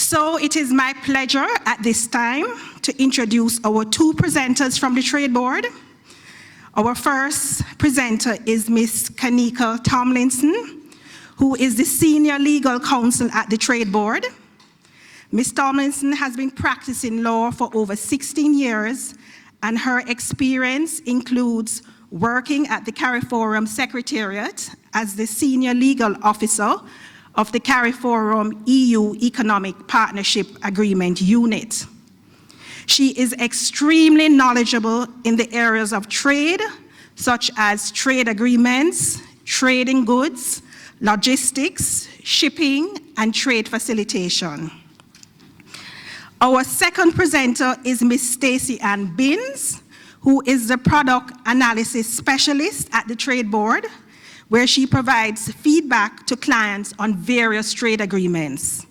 So it is my pleasure at this time to introduce our two presenters from the Trade Board. Our first presenter is Ms. Kanika Tomlinson, who is the Senior Legal Counsel at the Trade Board. Ms. Tomlinson has been practicing law for over 16 years, and her experience includes working at the CARIFORUM Secretariat as the Senior Legal Officer of the CARIFORUM EU Economic Partnership Agreement Unit. She is extremely knowledgeable in the areas of trade, such as trade agreements, trading goods, logistics, shipping, and trade facilitation. Our second presenter is Ms. Stacey-Ann Binns, who is the Product Analysis Specialist at the Trade Board, where she provides feedback to clients on various trade agreements.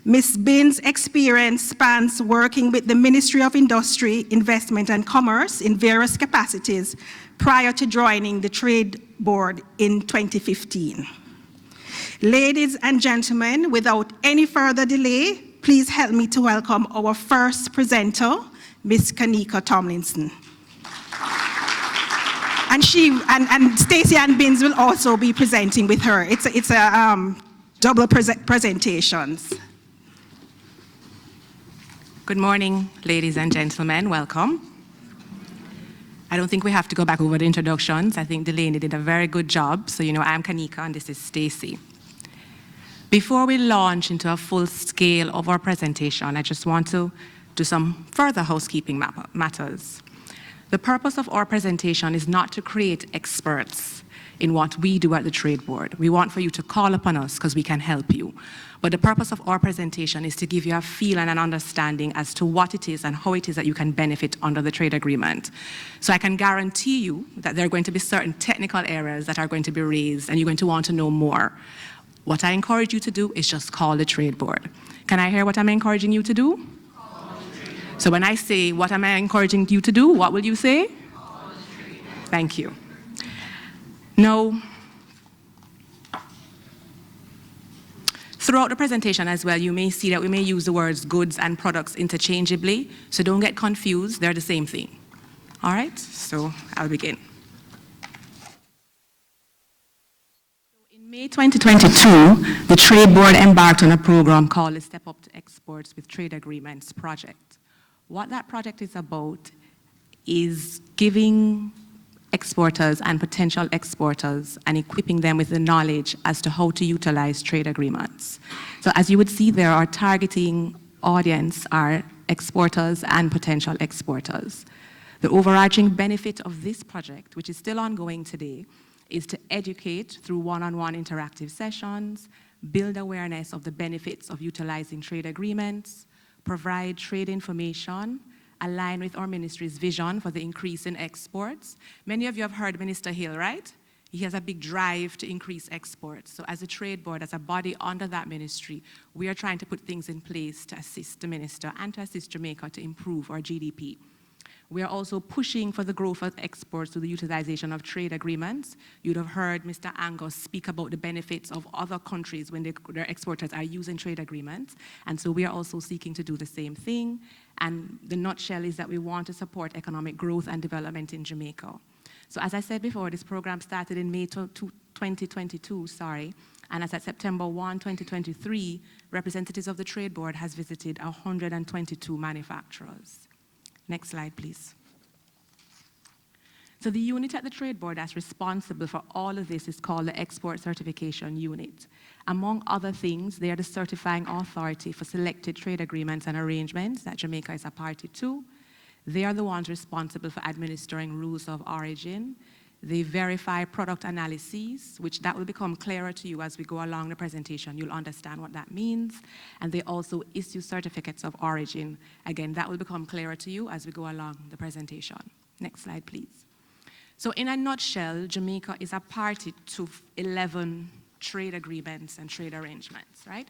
Ms. Binns' experience spans working with the Ministry of Industry, Investment and Commerce in various capacities prior to joining the Trade Board in 2015. Ladies and gentlemen, without any further delay, please help me to welcome our first presenter, Ms. Kanika Tomlinson. And Stacey-Ann Binns will also be presenting with her. It's a double presentations. Good morning, ladies and gentlemen. Welcome. I don't think we have to go back over the introductions. I think Delaney did a very good job. So, I'm Kanika and this is Stacey. Before we launch into a full scale of our presentation, I just want to do some further housekeeping matters. The purpose of our presentation is not to create experts in what we do at the Trade Board. We want for you to call upon us because we can help you. But the purpose of our presentation is to give you a feel and an understanding as to what it is and how it is that you can benefit under the trade agreement. So I can guarantee you that there are going to be certain technical areas that are going to be raised and you're going to want to know more. What I encourage you to do is just call the Trade Board. Can I hear what I'm encouraging you to do? So when I say, what am I encouraging you to do, what will you say? Thank you. Now, throughout the presentation as well, you may see that we may use the words goods and products interchangeably, so don't get confused, they're the same thing. All right, so I'll begin. In May 2022, the Trade Board embarked on a program called the Step Up to Exports with Trade Agreements project. What that project is about is giving exporters and potential exporters and equipping them with the knowledge as to how to utilize trade agreements. So as you would see there, our targeting audience are exporters and potential exporters. The overarching benefit of this project, which is still ongoing today, is to educate through one-on-one interactive sessions, build awareness of the benefits of utilizing trade agreements, provide trade information, align with our ministry's vision for the increase in exports. Many of you have heard Minister Hill, right? He has a big drive to increase exports. So as a trade board, as a body under that ministry, we are trying to put things in place to assist the minister and to assist Jamaica to improve our GDP. We are also pushing for the growth of exports through the utilization of trade agreements. You'd have heard Mr. Angus speak about the benefits of other countries when their exporters are using trade agreements. And so we are also seeking to do the same thing. And the nutshell is that we want to support economic growth and development in Jamaica. So as I said before, this program started in May 2022, and as at September 1, 2023, representatives of the Trade Board has visited 122 manufacturers. Next slide, please. So the unit at the Trade Board that's responsible for all of this is called the Export Certification Unit. Among other things, they are the certifying authority for selected trade agreements and arrangements that Jamaica is a party to. They are the ones responsible for administering rules of origin. They verify product analyses, which that will become clearer to you as we go along the presentation. You'll understand what that means. And they also issue certificates of origin. Again, that will become clearer to you as we go along the presentation. Next slide, please. So in a nutshell, Jamaica is a party to 11 trade agreements and trade arrangements, right?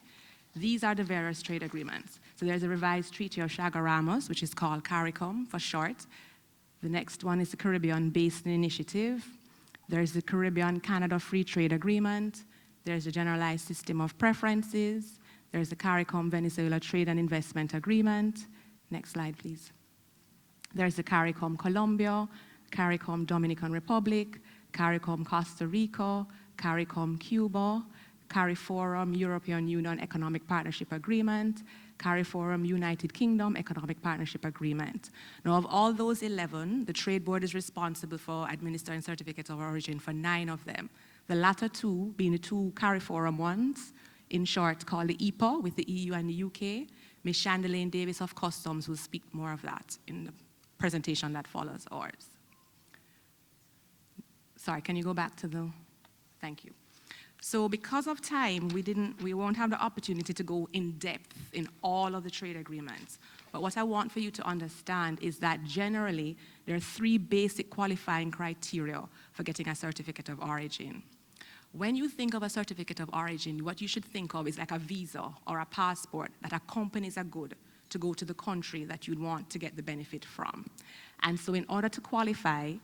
These are the various trade agreements. So there's a revised Treaty of Chaguaramas, which is called CARICOM for short. The next one is the Caribbean Basin Initiative. There's the Caribbean-Canada Free Trade Agreement. There's the Generalized System of Preferences. There's the CARICOM Venezuela Trade and Investment Agreement. Next slide, please. There's the CARICOM Colombia, CARICOM Dominican Republic, CARICOM Costa Rica, CARICOM Cuba, CARIFORUM European Union Economic Partnership Agreement, CARIFORUM United Kingdom Economic Partnership Agreement. Now, of all those 11, the Trade Board is responsible for administering certificates of origin for 9 of them. The latter 2 being the 2 CARIFORUM ones, in short called the EPA with the EU and the UK. Ms. Chandelaine Davis of Customs will speak more of that in the presentation that follows ours. Sorry, can you go back to the, thank you. So because of time, we won't have the opportunity to go in depth in all of the trade agreements. But what I want for you to understand is that generally, there are 3 basic qualifying criteria for getting a certificate of origin. When you think of a certificate of origin, what you should think of is like a visa or a passport that accompanies a good to go to the country that you'd want to get the benefit from. And so in order to qualify,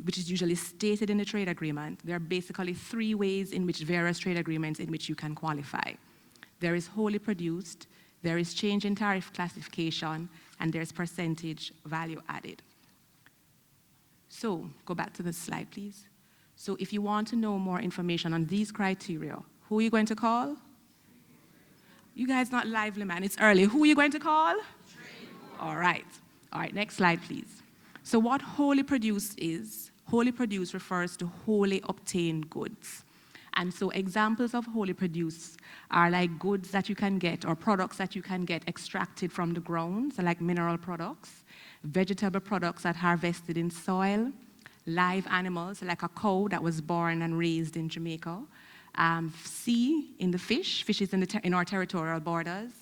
which is usually stated in the trade agreement, there are basically 3 ways in which various trade agreements in which you can qualify. There is wholly produced, there is change in tariff classification, and there's percentage value added. So go back to the slide, please. So if you want to know more information on these criteria, who are you going to call? You guys not lively, man, it's early. Who are you going to call? All right, next slide, please. So what wholly produced is, wholly produced refers to wholly obtained goods. And so examples of wholly produced are like goods that you can get or products that you can get extracted from the ground, so like mineral products, vegetable products that are harvested in soil, live animals like a cow that was born and raised in Jamaica, sea in the fishes in our territorial borders,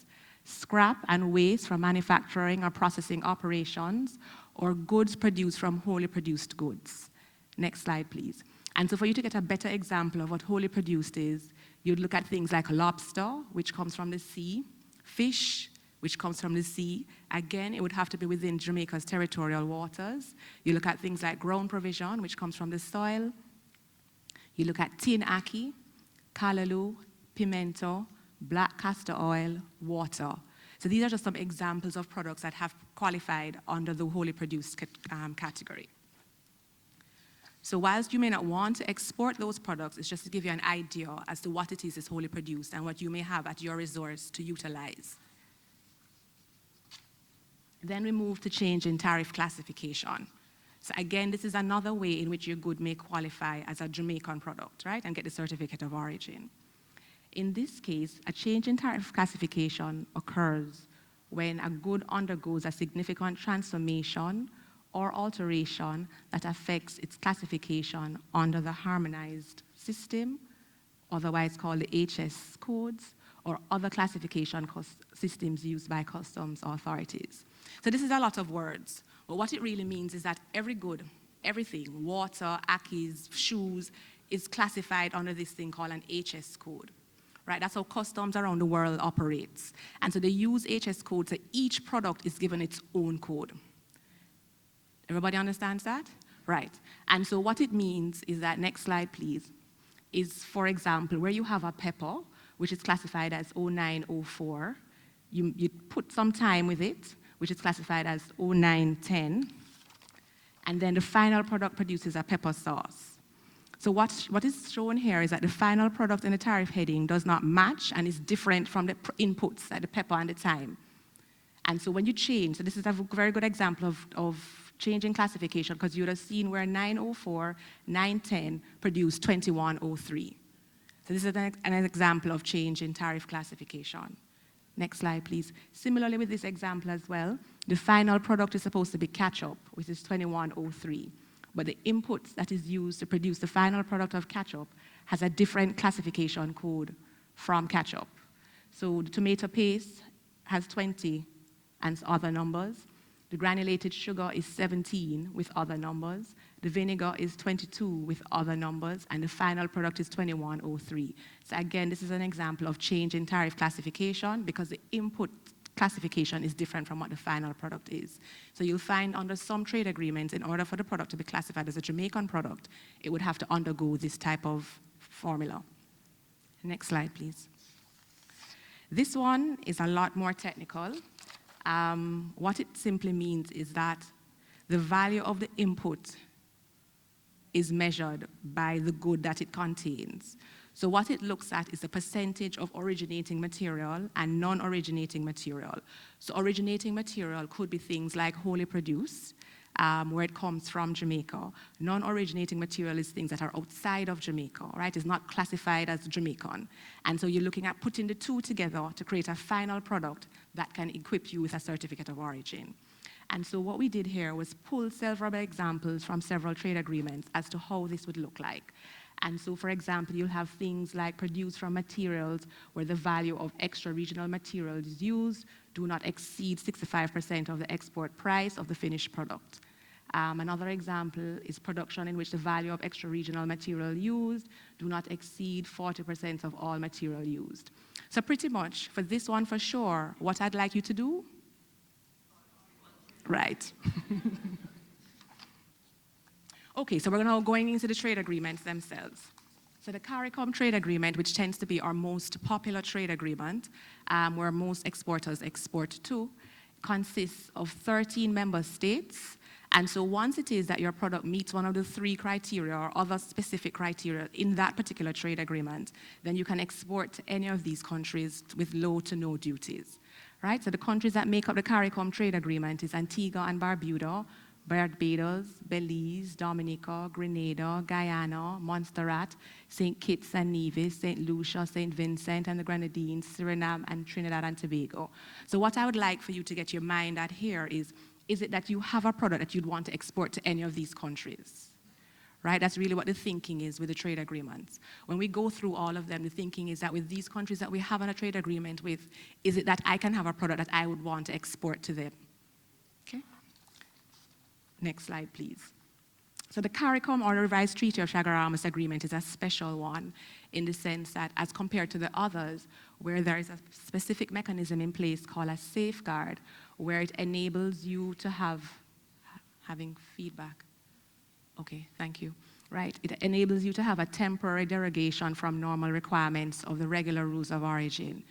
scrap and waste from manufacturing or processing operations, or goods produced from wholly produced goods. Next slide, please. And so for you to get a better example of what wholly produced is, you'd look at things like lobster, which comes from the sea, fish, which comes from the sea. Again, it would have to be within Jamaica's territorial waters. You look at things like ground provision, which comes from the soil. You look at tin ackee, callaloo, pimento, black castor oil, water. So these are just some examples of products that have qualified under the wholly produced category. So whilst you may not want to export those products, it's just to give you an idea as to what it is wholly produced and what you may have at your resource to utilize. Then we move to change in tariff classification. So again, this is another way in which your good may qualify as a Jamaican product, right, and get the certificate of origin. In this case, a change in tariff classification occurs when a good undergoes a significant transformation or alteration that affects its classification under the harmonized system, otherwise called the HS codes, or other classification systems used by customs authorities. So this is a lot of words, but what it really means is that every good, everything, water, ackees, shoes, is classified under this thing called an HS code. Right, that's how customs around the world operates. And so they use HS codes, so each product is given its own code. Everybody understands that? Right. And so what it means is that, next slide please, is for example, where you have a pepper, which is classified as 0904, you put some time with it, which is classified as 0910, and then the final product produces a pepper sauce. So what is shown here is that the final product in the tariff heading does not match and is different from the inputs, like the pepper and the thyme. And so when you change, so this is a very good example of changing classification, because you would have seen where 904, 910 produced 2103. So this is an example of change in tariff classification. Next slide, please. Similarly with this example as well, the final product is supposed to be ketchup, which is 2103. But the inputs that is used to produce the final product of ketchup has a different classification code from ketchup. So the tomato paste has 20 and other numbers. The granulated sugar is 17 with other numbers. The vinegar is 22 with other numbers, and the final product is 2103. So again, this is an example of change in tariff classification because the input classification is different from what the final product is. So you'll find under some trade agreements, in order for the product to be classified as a Jamaican product, it would have to undergo this type of formula. Next slide, please. This one is a lot more technical. What it simply means is that the value of the input is measured by the good that it contains. So what it looks at is the percentage of originating material and non-originating material. So originating material could be things like wholly produced, where it comes from Jamaica. Non-originating material is things that are outside of Jamaica, right? It's not classified as Jamaican. And so you're looking at putting the two together to create a final product that can equip you with a certificate of origin. And so what we did here was pull several examples from several trade agreements as to how this would look like. And so, for example, you'll have things like produced from materials where the value of extra-regional materials used do not exceed 65% of the export price of the finished product. Another example is production in which the value of extra-regional material used do not exceed 40% of all material used. So pretty much, for this one for sure, what I'd like you to do? Right. Okay, so we're now going into the trade agreements themselves. So the CARICOM trade agreement, which tends to be our most popular trade agreement, where most exporters export to, consists of 13 member states. And so once it is that your product meets one of the 3 criteria or other specific criteria in that particular trade agreement, then you can export to any of these countries with low to no duties. Right? So the countries that make up the CARICOM trade agreement is Antigua and Barbuda, Barbados, Belize, Dominica, Grenada, Guyana, Montserrat, St. Kitts and Nevis, St. Lucia, St. Vincent and the Grenadines, Suriname, and Trinidad and Tobago. So what I would like for you to get your mind at here is it that you have a product that you'd want to export to any of these countries? Right? That's really what the thinking is with the trade agreements. When we go through all of them, the thinking is that with these countries that we have on a trade agreement with, is it that I can have a product that I would want to export to them? Okay? Next slide, please. So the CARICOM, or the Revised Treaty of Chaguaramas Agreement, is a special one in the sense that as compared to the others, where there is a specific mechanism in place called a safeguard, where it enables you to having feedback. Okay, thank you. Right, it enables you to have a temporary derogation from normal requirements of the regular rules of origin.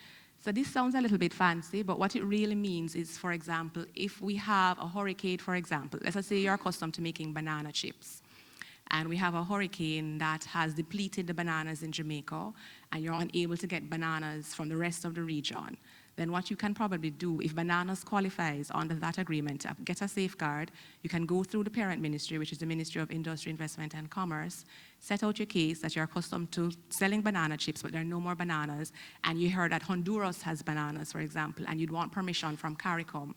So this sounds a little bit fancy, but what it really means is, for example, if we have a hurricane, for example, let's say you're accustomed to making banana chips, and we have a hurricane that has depleted the bananas in Jamaica, and you're unable to get bananas from the rest of the region, then what you can probably do, if bananas qualifies under that agreement to get a safeguard, you can go through the parent ministry, which is the Ministry of Industry, Investment and Commerce, set out your case that you're accustomed to selling banana chips, but there are no more bananas, and you heard that Honduras has bananas, for example, and you'd want permission from CARICOM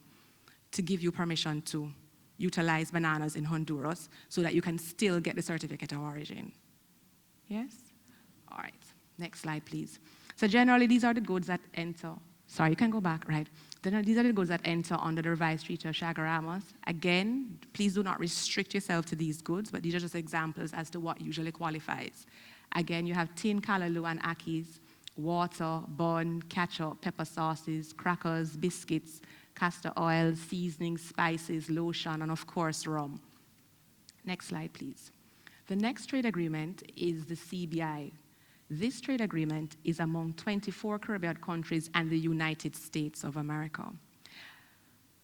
to give you permission to utilize bananas in Honduras so that you can still get the certificate of origin. Yes? All right, next slide, please. So generally, these are the goods that enter. Sorry, you can go back, right? Then these are the goods that enter under the Revised Treaty of Chaguaramas. Again, please do not restrict yourself to these goods, but these are just examples as to what usually qualifies. Again, you have tin, callaloo, and akis, water, bun, ketchup, pepper sauces, crackers, biscuits, castor oil, seasonings, spices, lotion, and of course, rum. Next slide, please. The next trade agreement is the CBI. This trade agreement is among 24 Caribbean countries and the United States of America.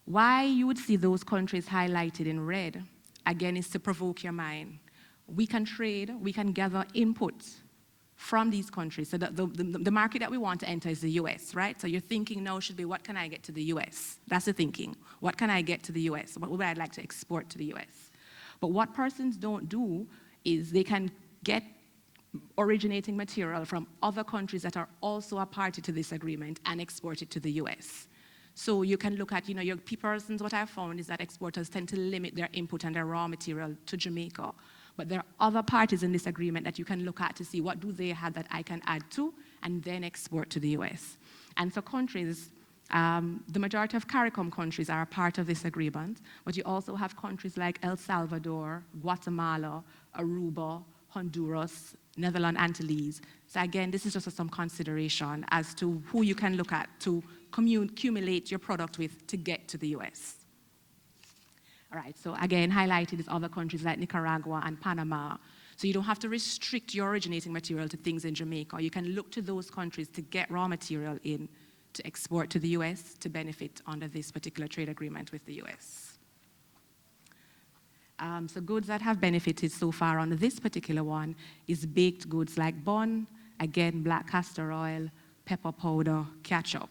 Why you would see those countries highlighted in red, again, is to provoke your mind. We can trade, we can gather inputs from these countries. So the market that we want to enter is the US, right? So your thinking now should be, what can I get to the US? That's the thinking. What can I get to the US? What would I like to export to the US? But what persons don't do is they can get originating material from other countries that are also a party to this agreement and export it to the US. So you can look at, your persons, what I've found is that exporters tend to limit their input and their raw material to Jamaica. But there are other parties in this agreement that you can look at to see what do they have that I can add to and then export to the US. And so countries, the majority of CARICOM countries are a part of this agreement, but you also have countries like El Salvador, Guatemala, Aruba, Honduras, Netherlands, Antilles. So again, this is just some consideration as to who you can look at to accumulate your product with to get to the US. All right, so again, highlighted is other countries like Nicaragua and Panama. So you don't have to restrict your originating material to things in Jamaica. You can look to those countries to get raw material in to export to the US to benefit under this particular trade agreement with the US. So goods that have benefited so far under this particular one is baked goods like bun, again, black castor oil, pepper powder, ketchup.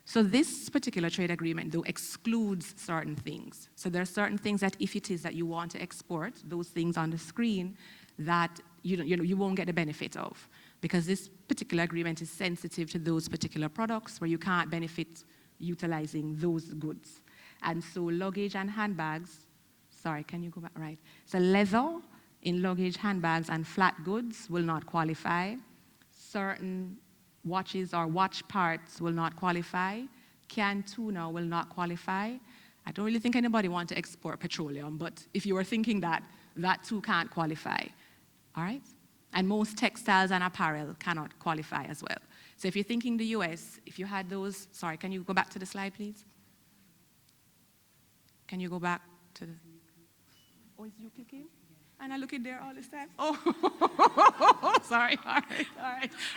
So this particular trade agreement, though, excludes certain things. So there are certain things that if it is that you want to export, those things on the screen, that you won't get the benefit of, because this particular agreement is sensitive to those particular products where you can't benefit utilizing those goods. And so luggage and handbags, sorry, can you go back? Right. So leather in luggage, handbags, and flat goods will not qualify. Certain watches or watch parts will not qualify. Canned tuna will not qualify. I don't really think anybody wants to export petroleum, but if you were thinking that, that too can't qualify. All right? And most textiles and apparel cannot qualify as well. So if you're thinking the US, if you had those, sorry, can you go back to the slide, please? Can you go back to the, oh, is you clicking? And I look in there all this time. Oh, sorry. All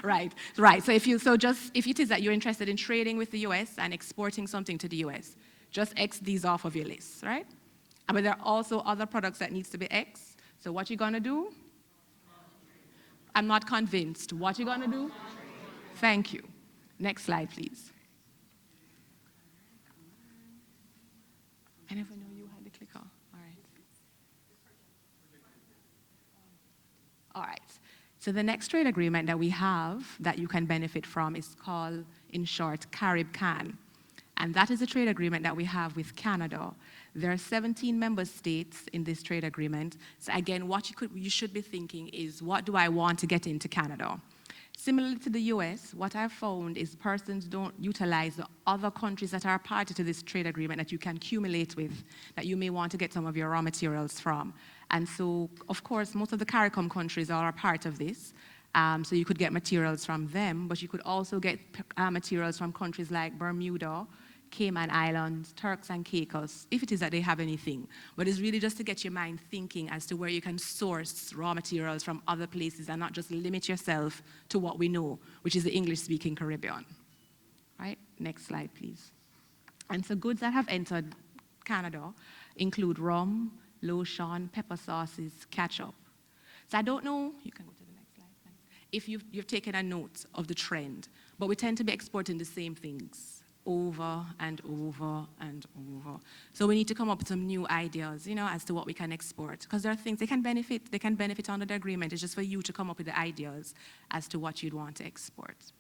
right. Right. So if it is that you're interested in trading with the US and exporting something to the US, just X these off of your list, right? But there are also other products that needs to be X. So what you gonna do? I'm not convinced. What you gonna do? Thank you. Next slide, please. I never knew you had the clicker. All right, so the next trade agreement that we have that you can benefit from is called, in short, CARIBCAN. And that is a trade agreement that we have with Canada. There are 17 member states in this trade agreement. So again, what you should be thinking is, what do I want to get into Canada? Similarly to the US, what I've found is persons don't utilize the other countries that are party to this trade agreement that you can accumulate with, that you may want to get some of your raw materials from. And so, of course, most of the CARICOM countries are a part of this. So you could get materials from them, but you could also get materials from countries like Bermuda, Cayman Islands, Turks and Caicos, if it is that they have anything. But it's really just to get your mind thinking as to where you can source raw materials from other places and not just limit yourself to what we know, which is the English-speaking Caribbean. Right? Next slide, please. And so goods that have entered Canada include rum, lotion, pepper sauces, ketchup. So I don't know, you can go to the next slide, if you've taken a note of the trend, but we tend to be exporting the same things over and over and over. So we need to come up with some new ideas, as to what we can export, because there are things they can benefit under the agreement. It's just for you to come up with the ideas as to what you'd want to export.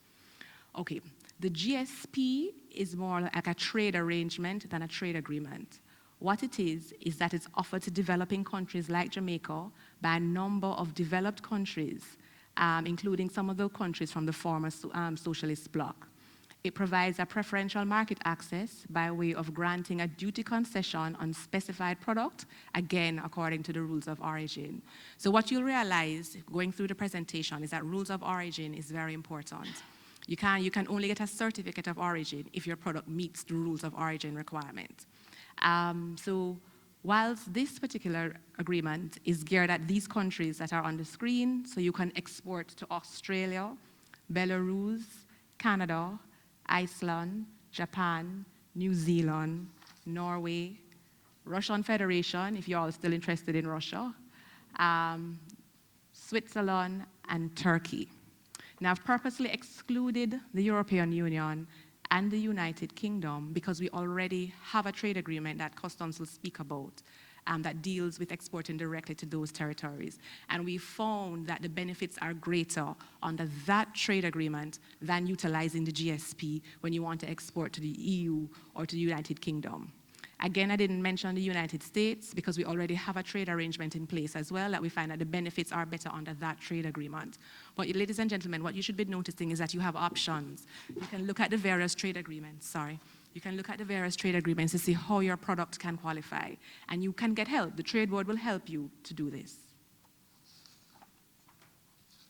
Okay, the GSP is more like a trade arrangement than a trade agreement. What it is that it's offered to developing countries like Jamaica by a number of developed countries, including some of the countries from the former socialist bloc. It provides a preferential market access by way of granting a duty concession on specified product, again, according to the rules of origin. So what you'll realize going through the presentation is that rules of origin is very important. You can only get a certificate of origin if your product meets the rules of origin requirement. So whilst this particular agreement is geared at these countries that are on the screen, so you can export to Australia, Belarus, Canada, Iceland, Japan, New Zealand, Norway, Russian Federation, if you're all still interested in Russia, Switzerland, and Turkey. Now, I've purposely excluded the European Union and the United Kingdom because we already have a trade agreement that Customs will speak about that deals with exporting directly to those territories. And we found that the benefits are greater under that trade agreement than utilizing the GSP when you want to export to the EU or to the United Kingdom. Again, I didn't mention the United States because we already have a trade arrangement in place as well that we find that the benefits are better under that trade agreement. But ladies and gentlemen, what you should be noticing is that you have options. You can look at the various trade agreements, You can look at the various trade agreements to see how your product can qualify. And you can get help. The Trade Board will help you to do this.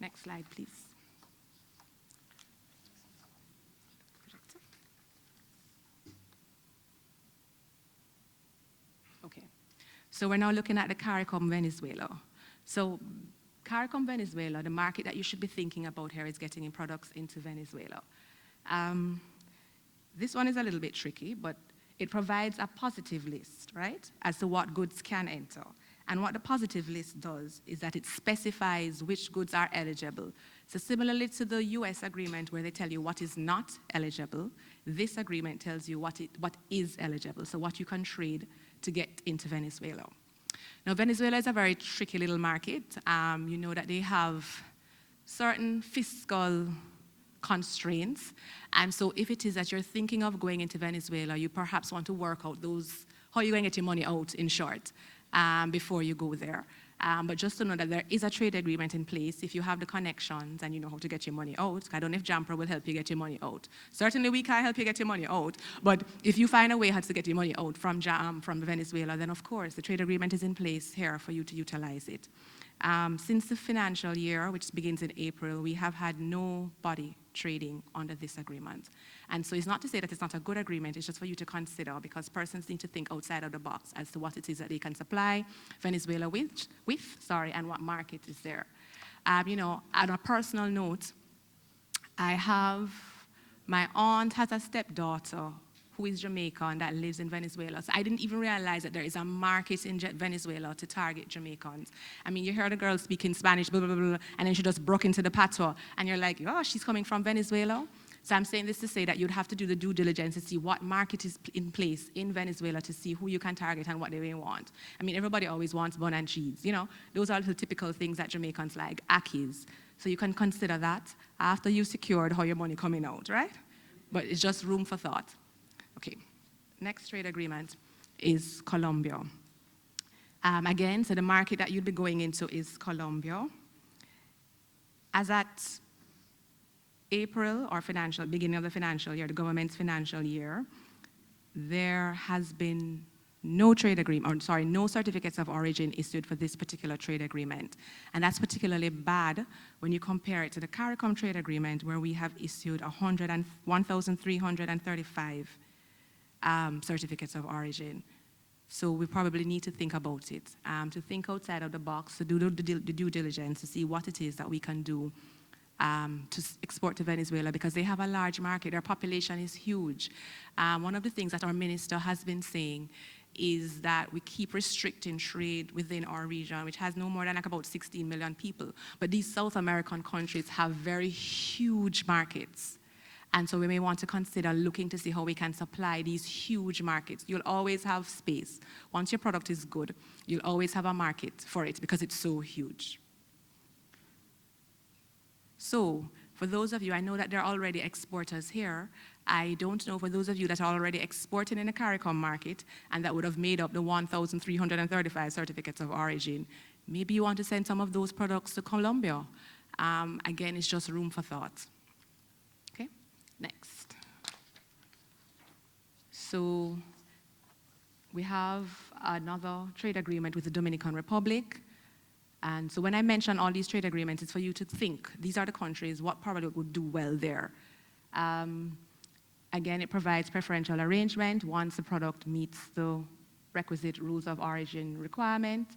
Next slide, please. Okay. So we're now looking at the CARICOM Venezuela. So CARICOM Venezuela, the market that you should be thinking about here is getting in products into Venezuela. This one is a little bit tricky, but it provides a positive list, right, as to what goods can enter. And what the positive list does is that it specifies which goods are eligible. So similarly to the US agreement where they tell you what is not eligible, this agreement tells you what is eligible, so what you can trade to get into Venezuela. Now, Venezuela is a very tricky little market. You know that they have certain fiscal constraints. And so if it is that you're thinking of going into Venezuela, you perhaps want to work out those, how you're going to get your money out, in short, before you go there. But just to know that there is a trade agreement in place if you have the connections and you know how to get your money out. I don't know if JAMPRO will help you get your money out. Certainly we can help you get your money out, but if you find a way how to get your money out from Venezuela, then of course the trade agreement is in place here for you to utilize it. Since the financial year, which begins in April, we have had nobody trading under this agreement. And so it's not to say that it's not a good agreement, it's just for you to consider, because persons need to think outside of the box as to what it is that they can supply Venezuela with, and what market is there. You know, on a personal note, my aunt has a stepdaughter who is Jamaican that lives in Venezuela. So I didn't even realize that there is a market in Venezuela to target Jamaicans. I mean, you hear the girl speaking Spanish, blah, blah, blah, and then she just broke into the patois, and you're like, oh, she's coming from Venezuela? So I'm saying this to say that you'd have to do the due diligence to see what market is in place in Venezuela to see who you can target and what they may want. I mean, everybody always wants bun and cheese, you know? Those are the typical things that Jamaicans like, akis. So you can consider that after you've secured how your money coming out, right? But it's just room for thought. Okay, next trade agreement is Colombia. Again, so the market that you'd be going into is Colombia. As at April, or beginning of the financial year, the government's financial year, there has been no trade agreement, no certificates of origin issued for this particular trade agreement. And that's particularly bad when you compare it to the CARICOM trade agreement, where we have issued 1,335 certificates of origin. So we probably need to think about it, to think outside of the box, to do the due diligence, to see what it is that we can do to export to Venezuela, because they have a large market. Their population is huge. One of the things that our minister has been saying is that we keep restricting trade within our region, which has no more than like about 16 million people. But these South American countries have very huge markets. And so we may want to consider looking to see how we can supply these huge markets. You'll always have space. Once your product is good, you'll always have a market for it because it's so huge. So for those of you, I know that there are already exporters here. I don't know for those of you that are already exporting in the CARICOM market and that would have made up the 1,335 certificates of origin, maybe you want to send some of those products to Colombia. Again, it's just room for thought. Okay, next. So we have another trade agreement with the Dominican Republic. And so when I mention all these trade agreements, it's for you to think, these are the countries, what probably would do well there. Again, it provides preferential arrangement once the product meets the requisite rules of origin requirement.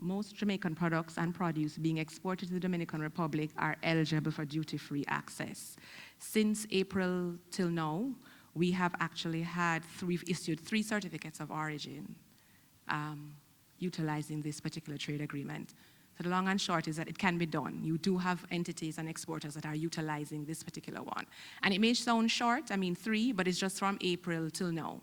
Most Jamaican products and produce being exported to the Dominican Republic are eligible for duty-free access. Since April till now, we have actually issued 3 certificates of origin utilizing this particular trade agreement. So the long and short is that it can be done. You do have entities and exporters that are utilizing this particular one. And it may sound short, I mean 3, but it's just from April till now,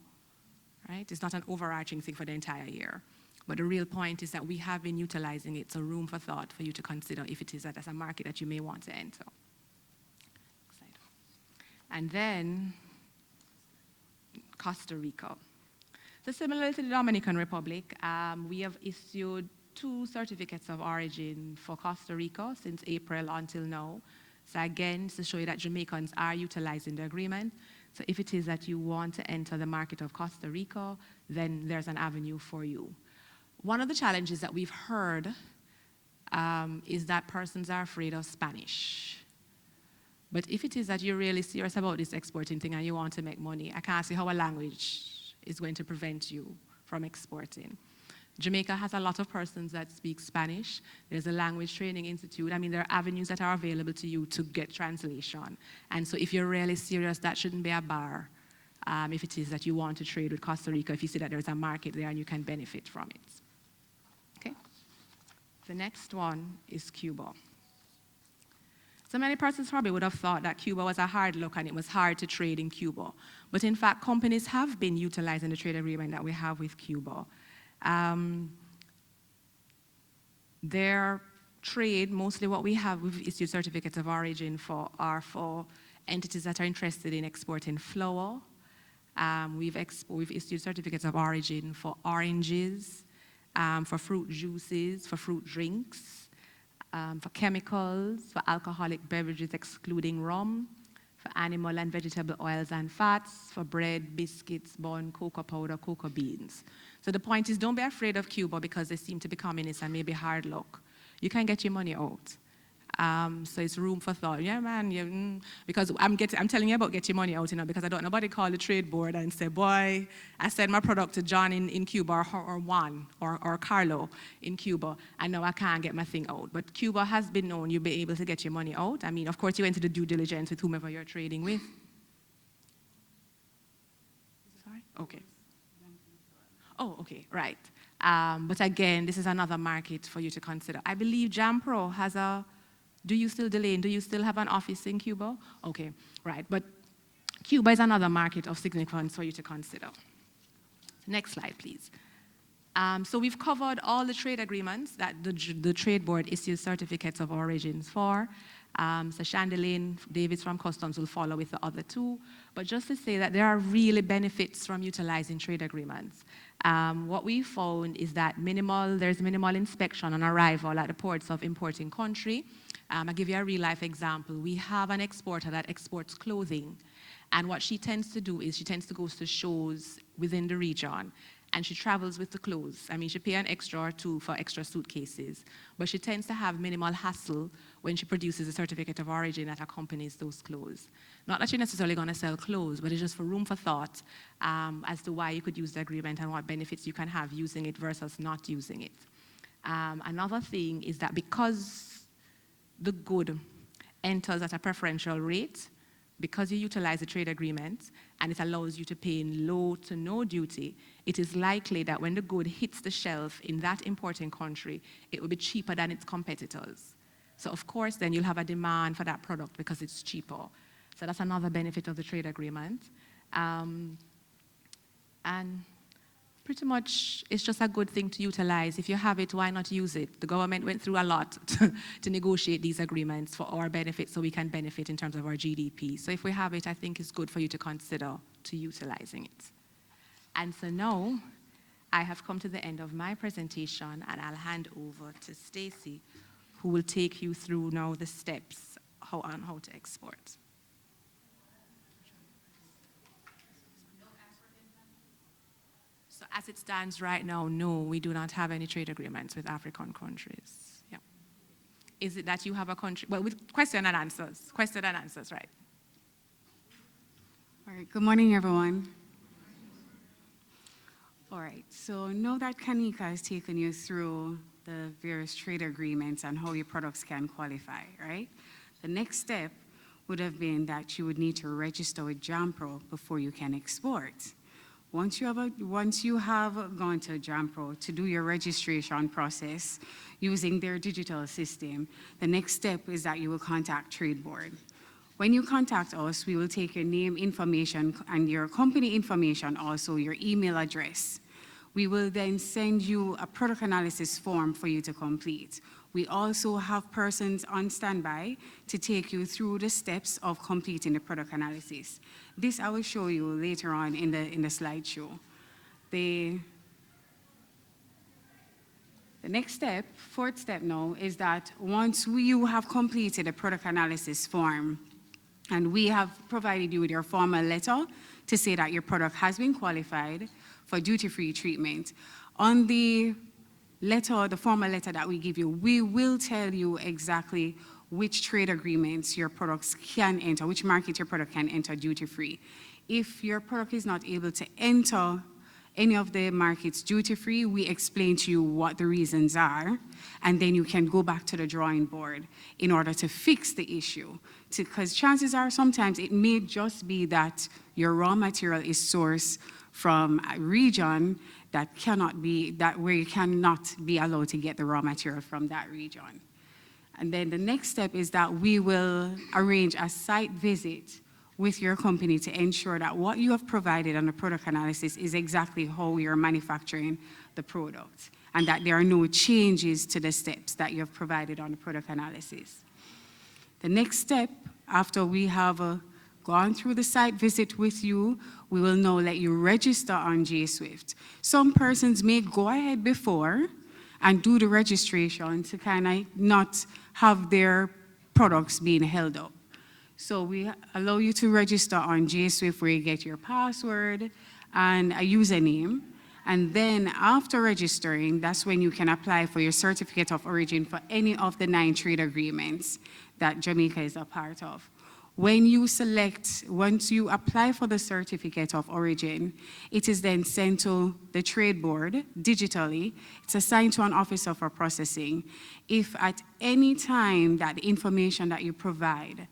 right? It's not an overarching thing for the entire year. But the real point is that we have been utilizing it, so room for thought for you to consider if it is that as a market that you may want to enter. And then Costa Rica. So similar to the Dominican Republic, we have issued 2 certificates of origin for Costa Rica since April until now. So again, to show you that Jamaicans are utilizing the agreement. So if it is that you want to enter the market of Costa Rica, then there's an avenue for you. One of the challenges that we've heard is that persons are afraid of Spanish. But if it is that you're really serious about this exporting thing and you want to make money, I can't see how a language is going to prevent you from exporting. Jamaica has a lot of persons that speak Spanish. There's a language training institute. I mean, there are avenues that are available to you to get translation. And so if you're really serious, that shouldn't be a bar. If it is that you want to trade with Costa Rica, if you see that there's a market there and you can benefit from it. Okay? The next one is Cuba. So many persons probably would have thought that Cuba was a hard look and it was hard to trade in Cuba. But in fact, companies have been utilizing the trade agreement that we have with Cuba. Their trade, mostly what we have, we've issued certificates of origin for, are for entities that are interested in exporting flour. We've issued certificates of origin for oranges, for fruit juices, for fruit drinks, for chemicals, for alcoholic beverages excluding rum, for animal and vegetable oils and fats, for bread, biscuits, bun, cocoa powder, cocoa beans. So the point is, don't be afraid of Cuba because they seem to be communist and maybe hard luck. You can get your money out. So it's room for thought. Yeah, man, because I'm telling you about get your money out, because I don't nobody call the trade board and say, boy, I sent my product to John in Cuba or Juan or Carlo in Cuba, and now I can't get my thing out. But Cuba has been known you'll be able to get your money out. I mean, of course, you went to the due diligence with whomever you're trading with. Sorry? Okay. Oh, okay, right. But again, this is another market for you to consider. I believe JAMPRO has a, do you still have an office in Cuba? Okay, right, but Cuba is another market of significance for you to consider. Next slide, please. So we've covered all the trade agreements that the Trade Board issues certificates of origins for. So Chandeline, Davis from Customs will follow with the other two. But just to say that there are really benefits from utilizing trade agreements. What we found is that there's minimal inspection on arrival at the ports of importing country. I'll give you a real-life example. We have an exporter that exports clothing. And what she tends to do is she tends to go to shows within the region. And she travels with the clothes. I mean, she pays an extra or two for extra suitcases. But she tends to have minimal hassle when she produces a certificate of origin that accompanies those clothes. Not that you're necessarily going to sell clothes, but it's just for room for thought as to why you could use the agreement and what benefits you can have using it versus not using it. Another thing is that because the good enters at a preferential rate, because you utilize the trade agreement and it allows you to pay in low to no duty, it is likely that when the good hits the shelf in that importing country, it will be cheaper than its competitors. So of course, then you'll have a demand for that product because it's cheaper. So that's another benefit of the trade agreement. And pretty much, it's just a good thing to utilize. If you have it, why not use it? The government went through a lot to negotiate these agreements for our benefit so we can benefit in terms of our GDP. So if we have it, I think it's good for you to consider to utilizing it. And so now, I have come to the end of my presentation, and I'll hand over to Stacey, who will take you through now the steps on how to export. So as it stands right now, no, we do not have any trade agreements with African countries. Yeah. Is it that you have a country, well, with question and answers, right? All right, good morning, everyone. All right, so know that Kanika has taken you through the various trade agreements and how your products can qualify, right? The next step would have been that you would need to register with JAMPRO before you can export. Once you have gone to JAMPRO to do your registration process using their digital system, the next step is that you will contact Trade Board. When you contact us, we will take your name information and your company information, also your email address. We will then send you a product analysis form for you to complete. We also have persons on standby to take you through the steps of completing the product analysis. This I will show you later on in the slideshow. The next step, fourth step now, is that once you have completed the product analysis form, and we have provided you with your formal letter to say that your product has been qualified for duty-free treatment. On the letter, the formal letter that we give you, we will tell you exactly which trade agreements your products can enter, which market your product can enter duty-free. If your product is not able to enter any of the markets duty-free, we explain to you what the reasons are, and then you can go back to the drawing board in order to fix the issue. Because chances are sometimes it may just be that your raw material is sourced from a region that cannot be, where you cannot be allowed to get the raw material from that region. And then the next step is that we will arrange a site visit with your company to ensure that what you have provided on the product analysis is exactly how you're manufacturing the product, and that there are no changes to the steps that you have provided on the product analysis. The next step, after we have gone through the site visit with you, we will now let you register on J-Swift. Some persons may go ahead before and do the registration to kind of not have their products being held up. So we allow you to register on J-Swift, where you get your password and a username. And then after registering, that's when you can apply for your certificate of origin for any of the 9 trade agreements that Jamaica is a part of. When you select, once you apply for the certificate of origin, it is then sent to the trade board digitally. It's assigned to an officer for processing. If at any time that the information that you provide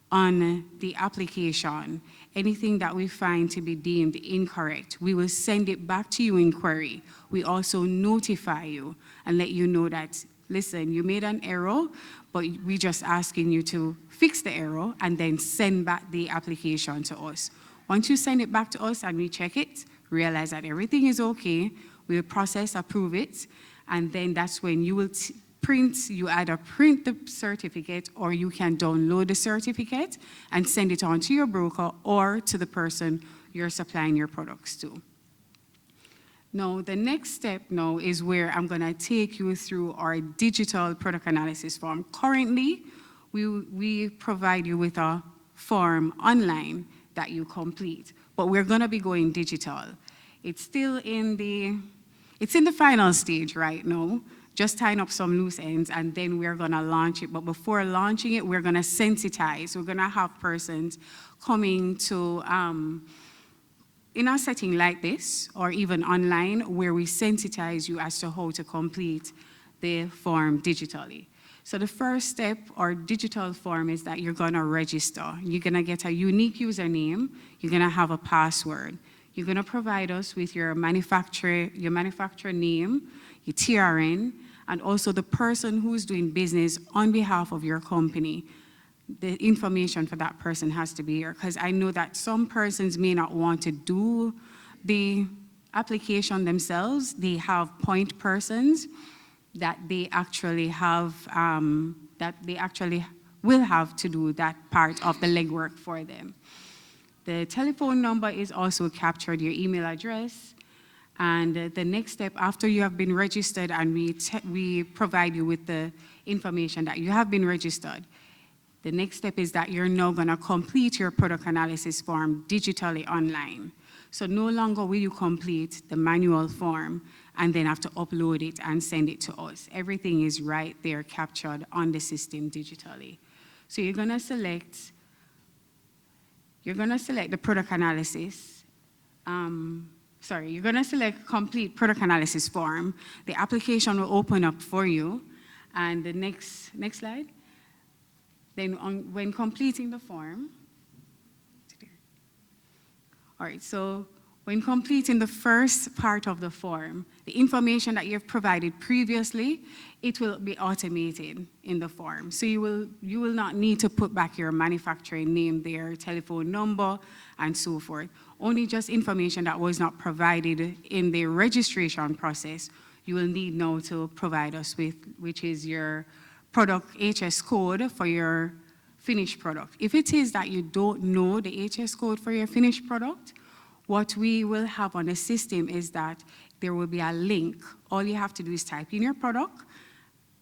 on the application, anything that we find to be deemed incorrect, we will send it back to you in query. We also notify you and let you know that, listen, you made an error, but we're just asking you to fix the error and then send back the application to us. Once you send it back to us and we check it, realize that everything is okay, we'll process, approve it, and then that's when you will you either print the certificate or you can download the certificate and send it on to your broker or to the person you're supplying your products to. Now, the next step now is where I'm gonna take you through our digital product analysis form. Currently, we provide you with a form online that you complete, but we're gonna be going digital. It's still in the final stage right now, just tying up some loose ends, and then we're gonna launch it. But before launching it, we're gonna sensitize. We're gonna have persons coming to, in a setting like this, or even online, where we sensitize you as to how to complete the form digitally. So the first step, or digital form, is that you're gonna register. You're gonna get a unique username. You're gonna have a password. You're gonna provide us with your manufacturer name, your TRN, and also the person who's doing business on behalf of your company. The information for that person has to be here, because I know that some persons may not want to do the application themselves. They have point persons that they actually have, will have to do that part of the legwork for them. The telephone number is also captured, your email address. And the next step, after you have been registered and we provide you with the information that you have been registered, the next step is that you're now gonna complete your product analysis form digitally online. So no longer will you complete the manual form and then have to upload it and send it to us. Everything is right there captured on the system digitally. So you're gonna select the product analysis. You're gonna select complete product analysis form. The application will open up for you. And the next slide. Then when completing the form, all right, so when completing the first part of the form, the information that you've provided previously, it will be automated in the form. So you will not need to put back your manufacturing name there, telephone number, and so forth. Only just information that was not provided in the registration process, you will need now to provide us with, which is your product HS code for your finished product. If it is that you don't know the HS code for your finished product, what we will have on the system is that there will be a link. All you have to do is type in your product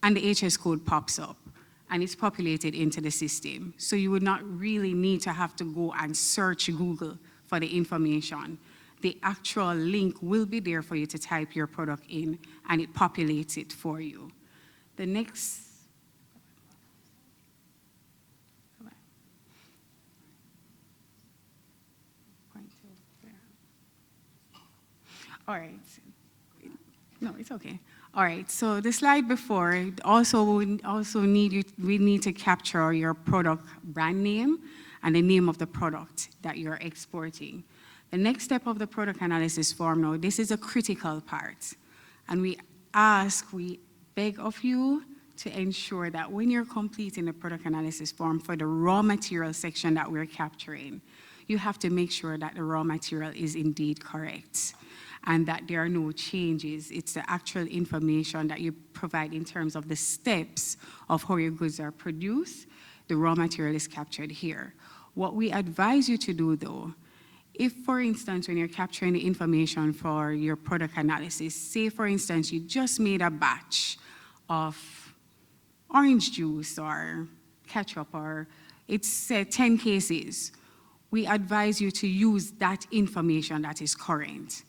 and the HS code pops up and it's populated into the system. So you would not really need to have to go and search Google for the information. The actual link will be there for you to type your product in and it populates it for you. The next, All right. No, it's okay. All right, so the slide before, we need to capture your product brand name and the name of the product that you're exporting. The next step of the product analysis form now, this is a critical part. And we beg of you to ensure that when you're completing the product analysis form for the raw material section that we're capturing, you have to make sure that the raw material is indeed correct and that there are no changes. It's the actual information that you provide in terms of the steps of how your goods are produced. The raw material is captured here. What we advise you to do though, if for instance, when you're capturing the information for your product analysis, say for instance, you just made a batch of orange juice or ketchup or it's 10 cases, we advise you to use that information that is current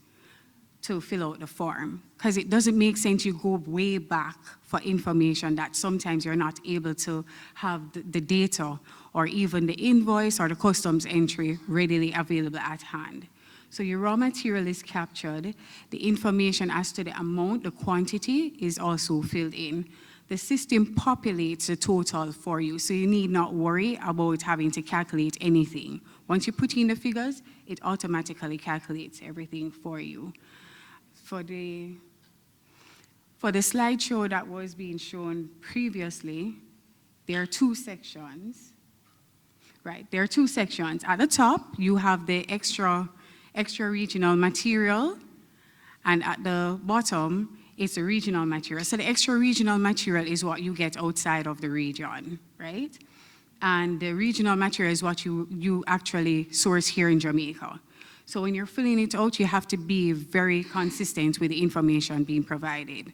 to fill out the form, because it doesn't make sense you go way back for information that sometimes you're not able to have the data or even the invoice or the customs entry readily available at hand. So your raw material is captured, the information as to the amount, the quantity is also filled in. The system populates the total for you, so you need not worry about having to calculate anything. Once you put in the figures, it automatically calculates everything for you. For the slideshow that was being shown previously, there are two sections, right? There are two sections. At the top, you have the extra regional material, and at the bottom, it's the regional material. So the extra regional material is what you get outside of the region, right? And the regional material is what you actually source here in Jamaica. So when you're filling it out, you have to be very consistent with the information being provided.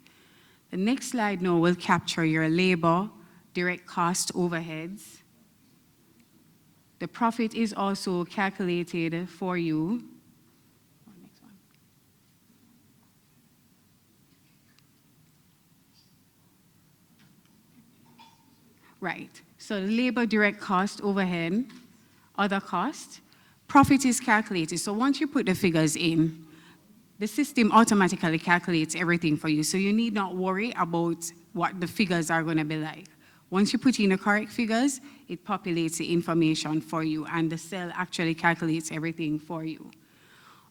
The next slide now will capture your labor, direct cost, overheads. The profit is also calculated for you. Next one. Right, so labor, direct cost, overhead, other cost. Profit is calculated, so once you put the figures in, the system automatically calculates everything for you, so you need not worry about what the figures are going to be like. Once you put in the correct figures, it populates the information for you, and the cell actually calculates everything for you.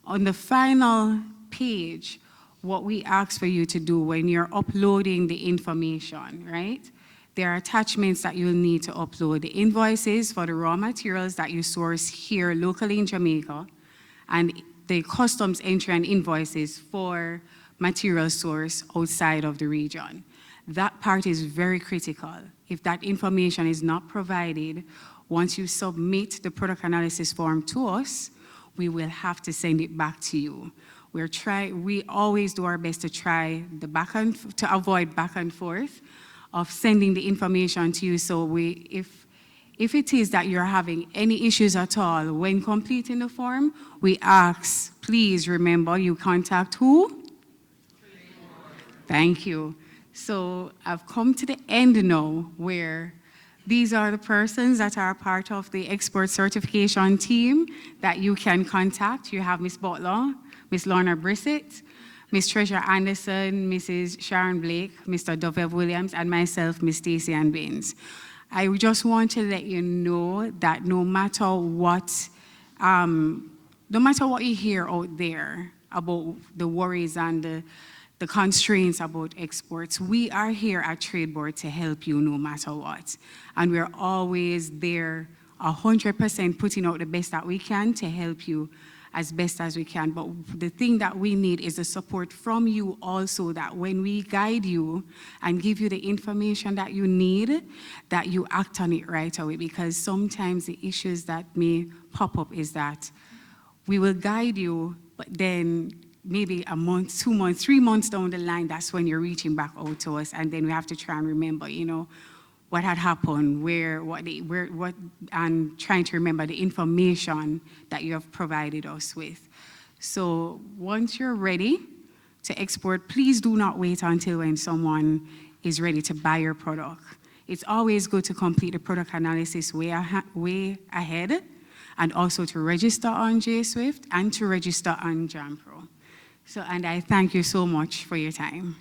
On the final page, what we ask for you to do when you're uploading the information, right? There are attachments that you'll need to upload, the invoices for the raw materials that you source here locally in Jamaica, and the customs entry and invoices for material source outside of the region. That part is very critical. If that information is not provided, once you submit the product analysis form to us, we will have to send it back to you. We always do our best to try to avoid back and forth of sending the information to you. So if it is that you're having any issues at all when completing the form, we ask, please remember you contact who? Thank you. So I've come to the end now where these are the persons that are part of the export certification team that you can contact. You have Ms. Butler, Ms. Lorna Brissett, Ms. Treasure Anderson, Mrs. Sharon Blake, Mr. Dovell Williams, and myself, Ms. Stacey-Ann Binns. I just want to let you know that no matter what you hear out there about the worries and the constraints about exports, we are here at Trade Board to help you no matter what. And we're always there 100% putting out the best that we can to help you as best as we can. But the thing that we need is the support from you also, that when we guide you and give you the information that you need, that you act on it right away. Because sometimes the issues that may pop up is that we will guide you, but then maybe a month, 2 months, 3 months down the line, that's when you're reaching back out to us, and then we have to try and remember, what had happened, and trying to remember the information that you have provided us with. So once you're ready to export, please do not wait until when someone is ready to buy your product. It's always good to complete the product analysis way ahead, and also to register on JSwift and to register on JAMPRO. So, and I thank you so much for your time.